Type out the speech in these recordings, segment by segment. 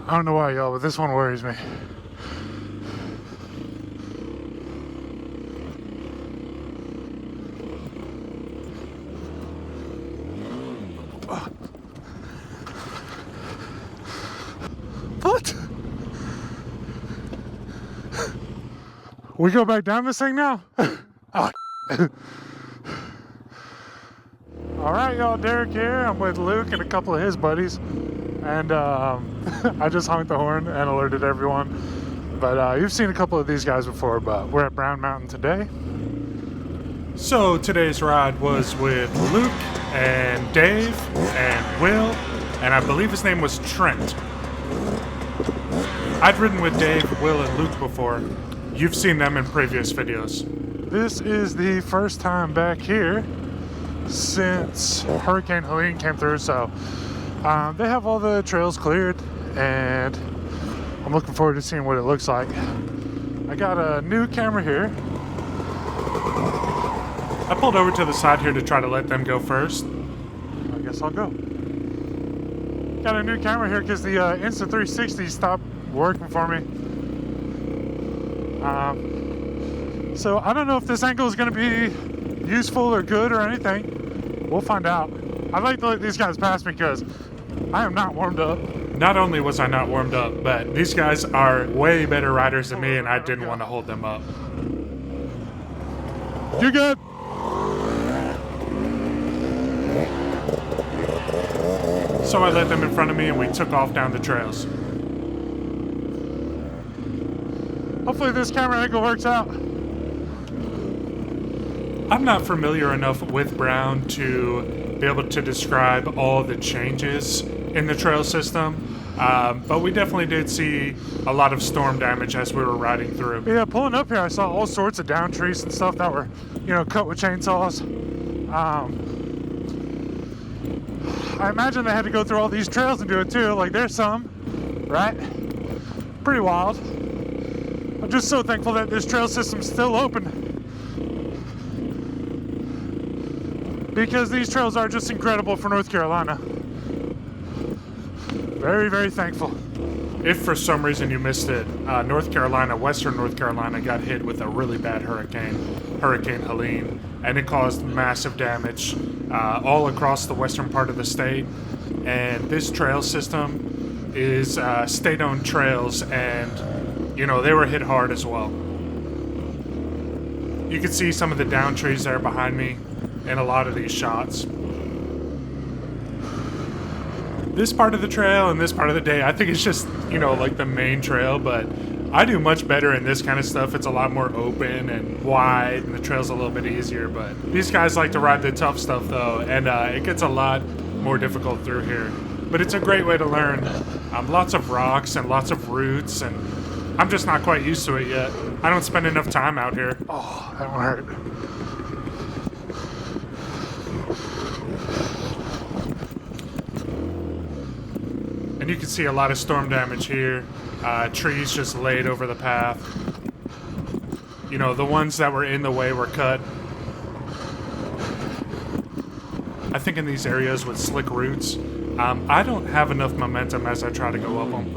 I don't know why, y'all, but this one worries me. What? We go back down this thing now? Oh. Alright, y'all, Derek here. I'm with Luke and a couple of his buddies. And I just honked the horn and alerted everyone. But you've seen a couple of these guys before, but we're at Brown Mountain today. So today's ride was with Luke and Dave and Will, and I believe his name was Trent. I'd ridden with Dave, Will, and Luke before. You've seen them in previous videos. This is the first time back here since Hurricane Helene came through, so they have all the trails cleared, and I'm looking forward to seeing what it looks like. I got a new camera here. I pulled over to the side here to try to let them go first. I guess I'll go. Got a new camera here because the Insta360 stopped working for me. So I don't know if this angle is going to be useful or good or anything. We'll find out. I'd like to let these guys pass me because I am not warmed up. Not only was I not warmed up, but these guys are way better riders than me, and I didn't want to hold them up. You good? So I let them in front of me, and we took off down the trails. Hopefully this camera angle works out. I'm not familiar enough with Brown to be able to describe all the changes in the trail system, but we definitely did see a lot of storm damage as we were riding through. Yeah, pulling up here, I saw all sorts of down trees and stuff that were, cut with chainsaws. I imagine they had to go through all these trails and do it too. Like, there's some, right? Pretty wild. I'm just so thankful that this trail system's still open, because these trails are just incredible for North Carolina. Very, very thankful. If for some reason you missed it, North Carolina, Western North Carolina got hit with a really bad hurricane, Hurricane Helene, and it caused massive damage all across the western part of the state. And this trail system is state-owned trails, and they were hit hard as well. You can see some of the down trees there behind me in a lot of these shots. This part of the trail and this part of the day, I think it's just, like the main trail, but I do much better in this kind of stuff. It's a lot more open and wide, and the trail's a little bit easier, but these guys like to ride the tough stuff, though, and it gets a lot more difficult through here. But it's a great way to learn. Lots of rocks and lots of roots, and I'm just not quite used to it yet. I don't spend enough time out here. Oh, that one hurt. And you can see a lot of storm damage here. Trees just laid over the path. The ones that were in the way were cut. I think in these areas with slick roots, I don't have enough momentum as I try to go up them.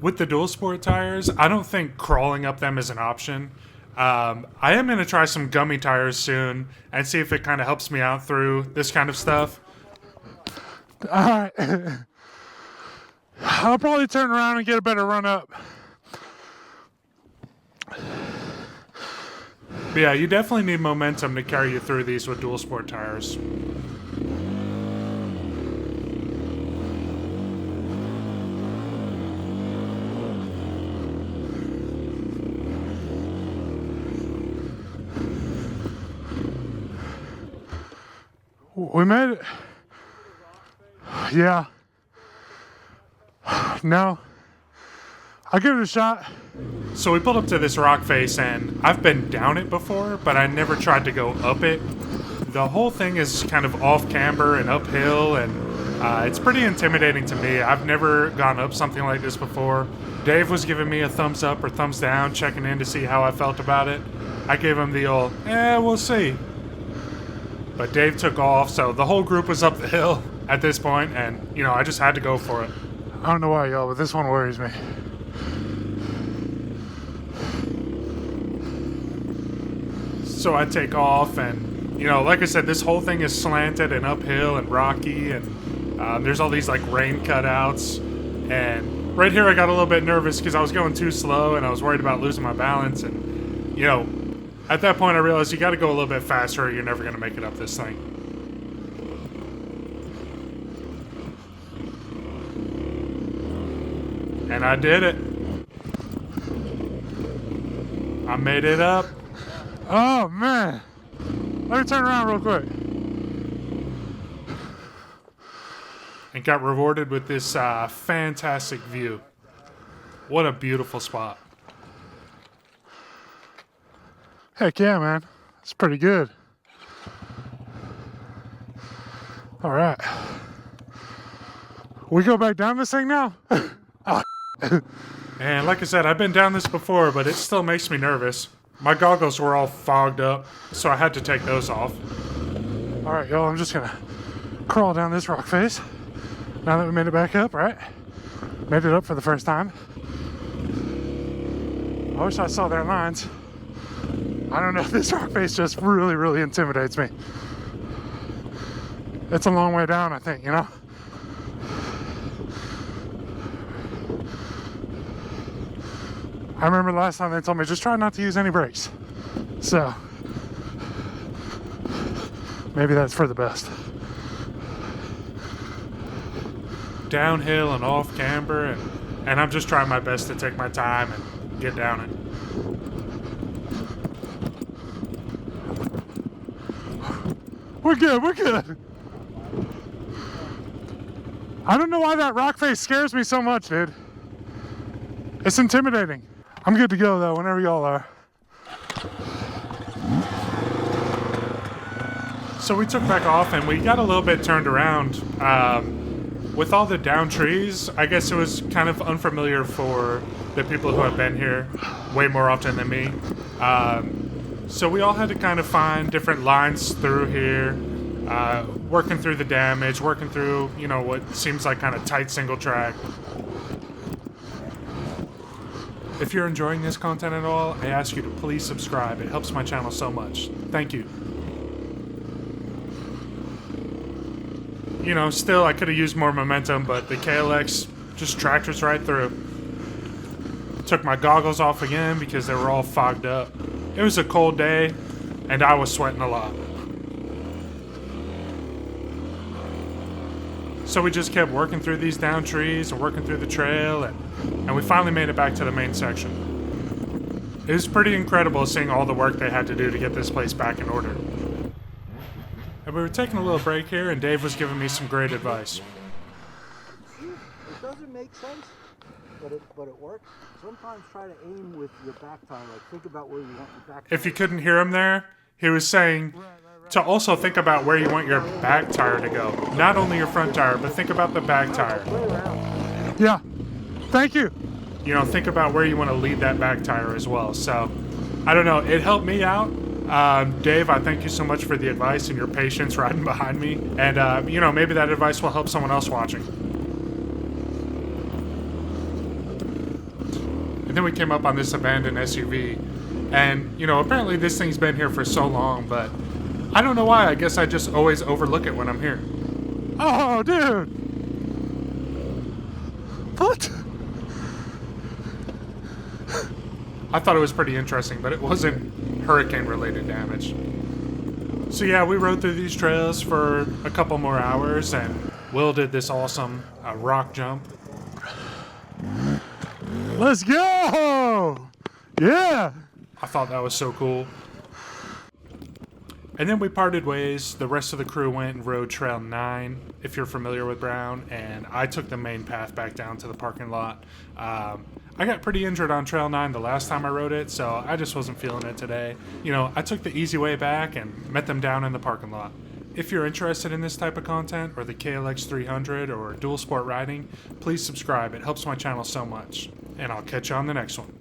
With the dual sport tires, I don't think crawling up them is an option. I am going to try some gummy tires soon and see if it kind of helps me out through this kind of stuff. Alright. I'll probably turn around and get a better run up. But yeah, you definitely need momentum to carry you through these with dual sport tires. We made it. Yeah. No. I'll give it a shot. So we pulled up to this rock face, and I've been down it before, but I never tried to go up it. The whole thing is kind of off camber and uphill, and it's pretty intimidating to me. I've never gone up something like this before. Dave was giving me a thumbs up or thumbs down, checking in to see how I felt about it. I gave him the old, we'll see. But Dave took off, so the whole group was up the hill at this point, and, you know, I just had to go for it. I don't know why, y'all, but this one worries me. So I take off, and, you know, like I said, this whole thing is slanted and uphill and rocky, and there's all these, like, rain cutouts. And right here I got a little bit nervous because I was going too slow, and I was worried about losing my balance. And, you know, at that point I realized you got to go a little bit faster or you're never going to make it up this thing. And I did it. I made it up. Oh, man. Let me turn around real quick. And got rewarded with this fantastic view. What a beautiful spot. Heck yeah, man. It's pretty good. All right. We go back down this thing now? Oh. And like I said, I've been down this before, but it still makes me nervous. My goggles were all fogged up, so I had to take those off. All right, y'all, I'm just gonna crawl down this rock face. Now that we made it back up, right? Made it up for the first time. I wish I saw their lines. I don't know, this rock face just really, really intimidates me. It's a long way down, I think, you know? I remember last time they told me just try not to use any brakes. So, maybe that's for the best. Downhill and off camber, and I'm just trying my best to take my time and get down it. We're good, we're good. I don't know why that rock face scares me so much, dude. It's intimidating. I'm good to go though, whenever y'all are. So we took back off and we got a little bit turned around. With all the down trees, I guess it was kind of unfamiliar for the people who have been here way more often than me. So we all had to kind of find different lines through here, working through the damage, working through, you know, what seems like kind of tight single track. If you're enjoying this content at all, I ask you to please subscribe. It helps my channel so much. Thank you. You know, still, I could have used more momentum, but the KLX just tractors right through. Took my goggles off again because they were all fogged up. It was a cold day, and I was sweating a lot. So we just kept working through these down trees and working through the trail, and we finally made it back to the main section. It was pretty incredible seeing all the work they had to do to get this place back in order. And we were taking a little break here, and Dave was giving me some great advice. It doesn't make sense, but it works. Sometimes try to aim with your back tire. Like, think about where you want your back tire. If you couldn't hear him there, he was saying to also think about where you want your back tire to go. Not only your front tire, but think about the back tire. Yeah, thank you. You know, think about where you want to lead that back tire as well. So, I don't know, it helped me out. Dave, I thank you so much for the advice and your patience riding behind me. And, you know, maybe that advice will help someone else watching. And then we came up on this abandoned SUV. And, you know, apparently this thing's been here for so long, but I don't know why. I guess I just always overlook it when I'm here. Oh, dude. What? I thought it was pretty interesting, but it wasn't hurricane-related damage. So yeah, we rode through these trails for a couple more hours, and Will did this awesome rock jump. Let's go! Yeah! I thought that was so cool. And then we parted ways. The rest of the crew went and rode Trail 9, if you're familiar with Brown, and I took the main path back down to the parking lot. I got pretty injured on Trail 9 the last time I rode it, so I just wasn't feeling it today. You know, I took the easy way back and met them down in the parking lot. If you're interested in this type of content, or the KLX 300, or dual sport riding, please subscribe. It helps my channel so much. And I'll catch you on the next one.